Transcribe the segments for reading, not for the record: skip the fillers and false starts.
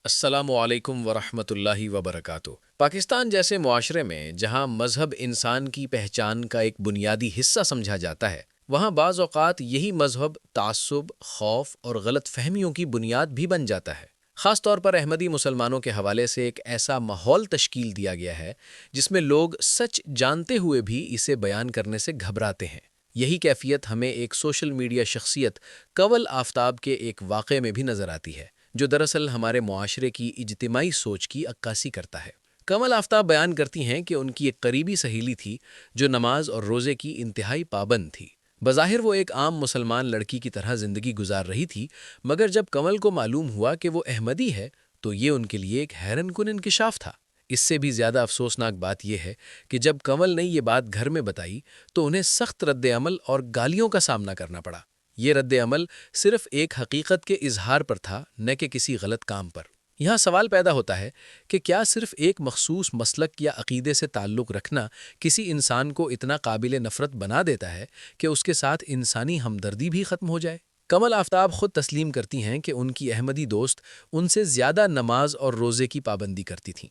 السلام علیکم ورحمۃ اللہ وبرکاتہ۔ پاکستان جیسے معاشرے میں جہاں مذہب انسان کی پہچان کا ایک بنیادی حصہ سمجھا جاتا ہے، وہاں بعض اوقات یہی مذہب تعصب، خوف اور غلط فہمیوں کی بنیاد بھی بن جاتا ہے۔ خاص طور پر احمدی مسلمانوں کے حوالے سے ایک ایسا ماحول تشکیل دیا گیا ہے جس میں لوگ سچ جانتے ہوئے بھی اسے بیان کرنے سے گھبراتے ہیں۔ یہی کیفیت ہمیں ایک سوشل میڈیا شخصیت کنول آفتاب کے ایک واقعے میں بھی نظر آتی ہے، جو دراصل ہمارے معاشرے کی اجتماعی سوچ کی عکاسی کرتا ہے۔ کنول آفتاب بیان کرتی ہیں کہ ان کی ایک قریبی سہیلی تھی جو نماز اور روزے کی انتہائی پابند تھی۔ بظاہر وہ ایک عام مسلمان لڑکی کی طرح زندگی گزار رہی تھی، مگر جب کنول کو معلوم ہوا کہ وہ احمدی ہے تو یہ ان کے لیے ایک حیران کن انکشاف تھا۔ اس سے بھی زیادہ افسوسناک بات یہ ہے کہ جب کنول نے یہ بات گھر میں بتائی تو انہیں سخت رد عمل اور گالیوں کا سامنا کرنا پڑا۔ یہ رد عمل صرف ایک حقیقت کے اظہار پر تھا، نہ کہ کسی غلط کام پر۔ یہاں سوال پیدا ہوتا ہے کہ کیا صرف ایک مخصوص مسلک یا عقیدے سے تعلق رکھنا کسی انسان کو اتنا قابل نفرت بنا دیتا ہے کہ اس کے ساتھ انسانی ہمدردی بھی ختم ہو جائے؟ کنول آفتاب خود تسلیم کرتی ہیں کہ ان کی احمدی دوست ان سے زیادہ نماز اور روزے کی پابندی کرتی تھیں۔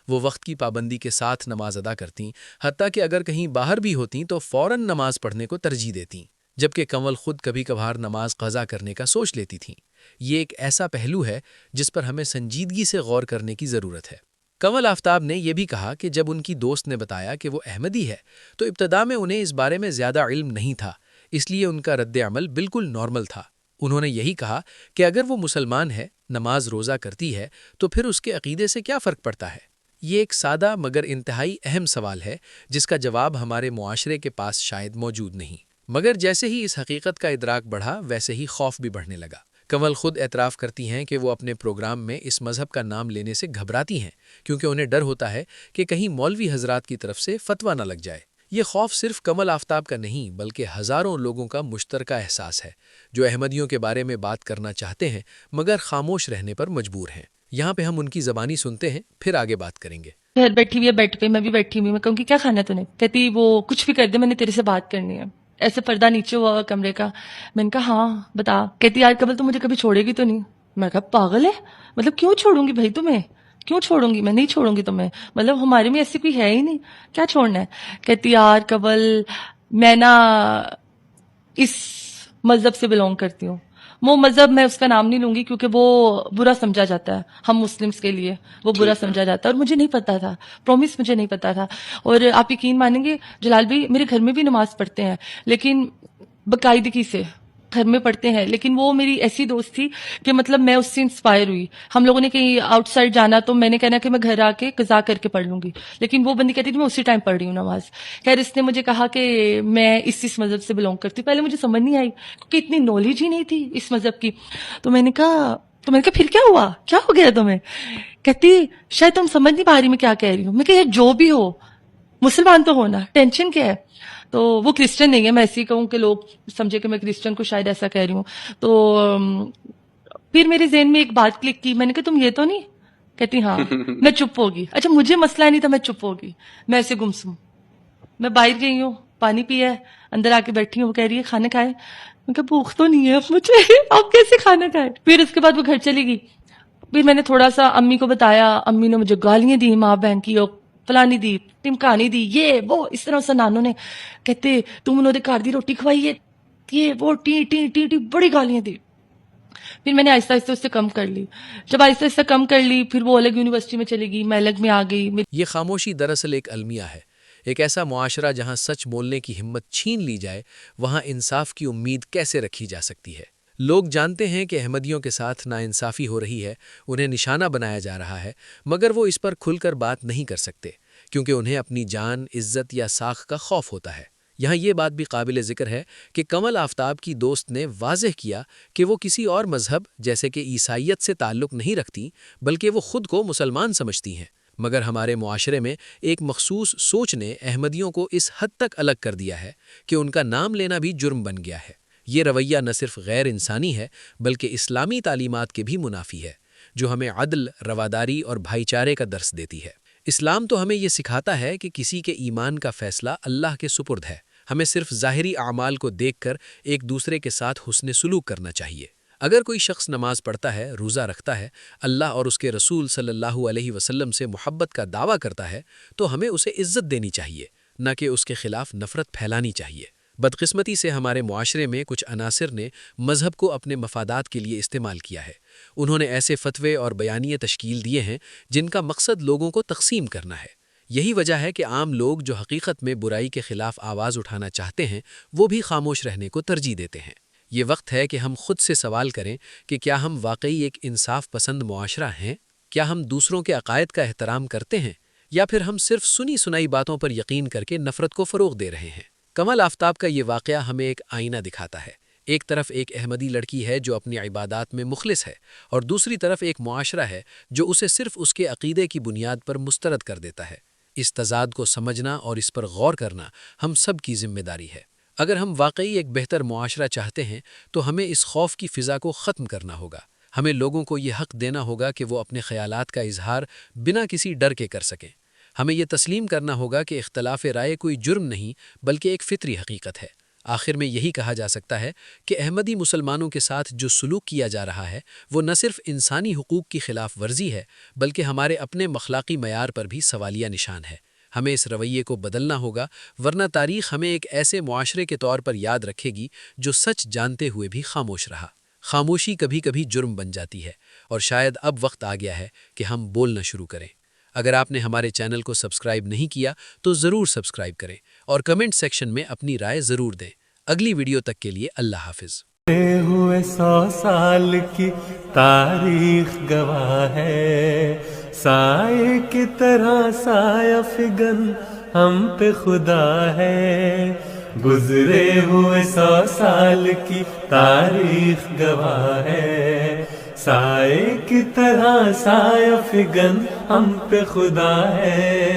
وہ وقت کی پابندی کے ساتھ نماز ادا کرتیں، حتیٰ کہ اگر کہیں باہر بھی ہوتیں تو فوراً نماز پڑھنے کو ترجیح دیتیں، جبکہ کنول خود کبھی کبھار نماز قضا کرنے کا سوچ لیتی تھیں۔ یہ ایک ایسا پہلو ہے جس پر ہمیں سنجیدگی سے غور کرنے کی ضرورت ہے۔ کنول آفتاب نے یہ بھی کہا کہ جب ان کی دوست نے بتایا کہ وہ احمدی ہے تو ابتدا میں انہیں اس بارے میں زیادہ علم نہیں تھا، اس لیے ان کا رد عمل بالکل نارمل تھا۔ انہوں نے یہی کہا کہ اگر وہ مسلمان ہے، نماز روزہ کرتی ہے، تو پھر اس کے عقیدے سے کیا فرق پڑتا ہے؟ یہ ایک سادہ مگر انتہائی اہم سوال ہے جس کا جواب ہمارے معاشرے کے پاس شاید موجود نہیں۔ مگر جیسے ہی اس حقیقت کا ادراک بڑھا، ویسے ہی خوف بھی بڑھنے لگا۔ کنول خود اعتراف کرتی ہیں کہ وہ اپنے پروگرام میں اس مذہب کا نام لینے سے گھبراتی ہیں، کیونکہ انہیں ڈر ہوتا ہے کہ کہیں مولوی حضرات کی طرف سے فتویٰ نہ لگ جائے۔ یہ خوف صرف کنول آفتاب کا نہیں بلکہ ہزاروں لوگوں کا مشترکہ احساس ہے، جو احمدیوں کے بارے میں بات کرنا چاہتے ہیں مگر خاموش رہنے پر مجبور ہیں۔ یہاں پہ ہم ان کی زبانی سنتے ہیں، پھر آگے بات کریں گے۔ گھر بیٹھی ہوئی ہے، بیٹھ پہ میں بھی بیٹھی ہوئی، میں کہوں کہ کیا کھانا ہے تو نے؟ کہتی وہ کچھ بھی کر دے، میں نے تیرے سے بات کرنی ہے۔ ایسے پردہ نیچے ہوا کمرے کا، میں نے کہا ہاں بتا۔ کہتی یار قبل تو مجھے کبھی چھوڑے گی تو نہیں؟ میں کہا پاگل ہے، مطلب کیوں چھوڑوں گی بھائی تمہیں؟ کیوں چھوڑوں گی؟ میں نہیں چھوڑوں گی تمہیں، مطلب ہمارے میں ایسی کوئی ہے ہی نہیں، کیا چھوڑنا ہے؟ کہتی یار قبل میں نا اس مذہب سے بلونگ کرتی ہوں۔ وہ مذہب میں اس کا نام نہیں لوں گی کیونکہ وہ برا سمجھا جاتا ہے، ہم مسلمس کے لیے وہ برا سمجھا جاتا ہے، اور مجھے نہیں پتا تھا، پرومس مجھے نہیں پتا تھا۔ اور آپ یقین مانیں گے جلال بھائی، میرے گھر میں بھی نماز پڑھتے ہیں لیکن باقاعدگی سے گھر میں پڑھتے ہیں، لیکن وہ میری ایسی دوست تھی کہ مطلب میں اس سے انسپائر ہوئی۔ ہم لوگوں نے کہیں آؤٹ سائڈ جانا تو میں نے کہنا کہ میں گھر آ کے قضا کر کے پڑھ لوں گی، لیکن وہ بندی کہتی تھی میں اسی ٹائم پڑھ رہی ہوں نماز۔ خیر اس نے مجھے کہا کہ میں اس مذہب سے بلونگ کرتی ہوں۔ پہلے مجھے سمجھ نہیں آئی کیونکہ اتنی نالج ہی نہیں تھی اس مذہب کی۔ تو میں نے کہا پھر کیا ہوا، کیا ہو گیا تمہیں؟ کہتی شاید تم سمجھ نہیں پا رہی میں کیا کہہ رہی ہوں۔ میں کہا جو بھی ہو مسلمان تو ہونا، ٹینشن کیا ہے؟ تو وہ کرسچن نہیں ہے، میں ایسے ہی کہوں کہ لوگ سمجھے کہ میں کرسچن کو شاید ایسا کہہ رہی ہوں۔ تو پھر میرے ذہن میں ایک بات کلک کی، میں نے کہا تم یہ تو نہیں؟ کہتی ہاں۔ میں چپ ہوگی، اچھا مجھے مسئلہ نہیں تھا، میں چپ ہوگی، میں ایسے گمسم۔ میں باہر گئی ہوں، پانی پیا ہے، اندر آ کے بیٹھی ہوں، وہ کہہ رہی ہے کھانا کھائے؟ میں کہا بھوک تو نہیں ہے اب مجھے، اب کیسے کھانا کھائے؟ پھر اس کے بعد وہ گھر چلی گئی۔ پھر میں نے تھوڑا سا امی کو بتایا، امی نے مجھے گالیاں دی ماں بہن کی، اور فلانی دی، ٹمکانی دی، یہ وہ اس طرح سے نانوں نے کہتے تم انہوں نے گھر دی روٹی کھوائی ہے، یہ وہ ٹی ٹی ٹی ٹی بڑی گالیاں دی۔ پھر میں نے آہستہ آہستہ اس سے کم کر لی۔ جب آہستہ آہستہ کم کر لی، پھر وہ الگ یونیورسٹی میں چلی گئی، میں الگ میں آ گئی۔ یہ خاموشی دراصل ایک المیہ ہے۔ ایک ایسا معاشرہ جہاں سچ بولنے کی ہمت چھین لی جائے، وہاں انصاف کی امید کیسے رکھی جا سکتی ہے؟ لوگ جانتے ہیں کہ احمدیوں کے ساتھ ناانصافی ہو رہی ہے، انہیں نشانہ بنایا جا رہا ہے، مگر وہ اس پر کھل کر بات نہیں کر سکتے کیونکہ انہیں اپنی جان، عزت یا ساکھ کا خوف ہوتا ہے۔ یہاں یہ بات بھی قابل ذکر ہے کہ کنول آفتاب کی دوست نے واضح کیا کہ وہ کسی اور مذہب جیسے کہ عیسائیت سے تعلق نہیں رکھتی، بلکہ وہ خود کو مسلمان سمجھتی ہیں۔ مگر ہمارے معاشرے میں ایک مخصوص سوچ نے احمدیوں کو اس حد تک الگ کر دیا ہے کہ ان کا نام لینا بھی جرم بن گیا ہے۔ یہ رویہ نہ صرف غیر انسانی ہے بلکہ اسلامی تعلیمات کے بھی منافی ہے، جو ہمیں عدل، رواداری اور بھائی چارے کا درس دیتی ہے۔ اسلام تو ہمیں یہ سکھاتا ہے کہ کسی کے ایمان کا فیصلہ اللہ کے سپرد ہے، ہمیں صرف ظاہری اعمال کو دیکھ کر ایک دوسرے کے ساتھ حسن سلوک کرنا چاہیے۔ اگر کوئی شخص نماز پڑھتا ہے، روزہ رکھتا ہے، اللہ اور اس کے رسول صلی اللہ علیہ وسلم سے محبت کا دعویٰ کرتا ہے تو ہمیں اسے عزت دینی چاہیے، نہ کہ اس کے خلاف نفرت پھیلانی چاہیے۔ بدقسمتی سے ہمارے معاشرے میں کچھ عناصر نے مذہب کو اپنے مفادات کے لیے استعمال کیا ہے۔ انہوں نے ایسے فتوے اور بیانیے تشکیل دیے ہیں جن کا مقصد لوگوں کو تقسیم کرنا ہے۔ یہی وجہ ہے کہ عام لوگ جو حقیقت میں برائی کے خلاف آواز اٹھانا چاہتے ہیں وہ بھی خاموش رہنے کو ترجیح دیتے ہیں۔ یہ وقت ہے کہ ہم خود سے سوال کریں کہ کیا ہم واقعی ایک انصاف پسند معاشرہ ہیں؟ کیا ہم دوسروں کے عقائد کا احترام کرتے ہیں، یا پھر ہم صرف سنی سنائی باتوں پر یقین کر کے نفرت کو فروغ دے رہے ہیں؟ کمل آفتاب کا یہ واقعہ ہمیں ایک آئینہ دکھاتا ہے۔ ایک طرف ایک احمدی لڑکی ہے جو اپنی عبادات میں مخلص ہے، اور دوسری طرف ایک معاشرہ ہے جو اسے صرف اس کے عقیدے کی بنیاد پر مسترد کر دیتا ہے۔ اس تضاد کو سمجھنا اور اس پر غور کرنا ہم سب کی ذمہ داری ہے۔ اگر ہم واقعی ایک بہتر معاشرہ چاہتے ہیں تو ہمیں اس خوف کی فضا کو ختم کرنا ہوگا۔ ہمیں لوگوں کو یہ حق دینا ہوگا کہ وہ اپنے خیالات کا اظہار بنا کسی ڈر کے کر سکیں۔ ہمیں یہ تسلیم کرنا ہوگا کہ اختلاف رائے کوئی جرم نہیں بلکہ ایک فطری حقیقت ہے۔ آخر میں یہی کہا جا سکتا ہے کہ احمدی مسلمانوں کے ساتھ جو سلوک کیا جا رہا ہے وہ نہ صرف انسانی حقوق کی خلاف ورزی ہے بلکہ ہمارے اپنے مخلاقی معیار پر بھی سوالیہ نشان ہے۔ ہمیں اس رویے کو بدلنا ہوگا، ورنہ تاریخ ہمیں ایک ایسے معاشرے کے طور پر یاد رکھے گی جو سچ جانتے ہوئے بھی خاموش رہا۔ خاموشی کبھی کبھی جرم بن جاتی ہے، اور شاید اب وقت آ گیا ہے کہ ہم بولنا شروع کریں۔ اگر آپ نے ہمارے چینل کو سبسکرائب نہیں کیا تو ضرور سبسکرائب کریں اور کمنٹ سیکشن میں اپنی رائے ضرور دیں۔ اگلی ویڈیو تک کے لیے اللہ حافظ۔ ہوئے 100 سال کی تاریخ گواہ ہے، سائے کی طرح سایہ فگن ہم پہ خدا ہے۔ گزرے ہوئے 100 سال کی تاریخ گواہ ہے، سائے کی طرح سایہ فگن ہم پہ خدا ہے۔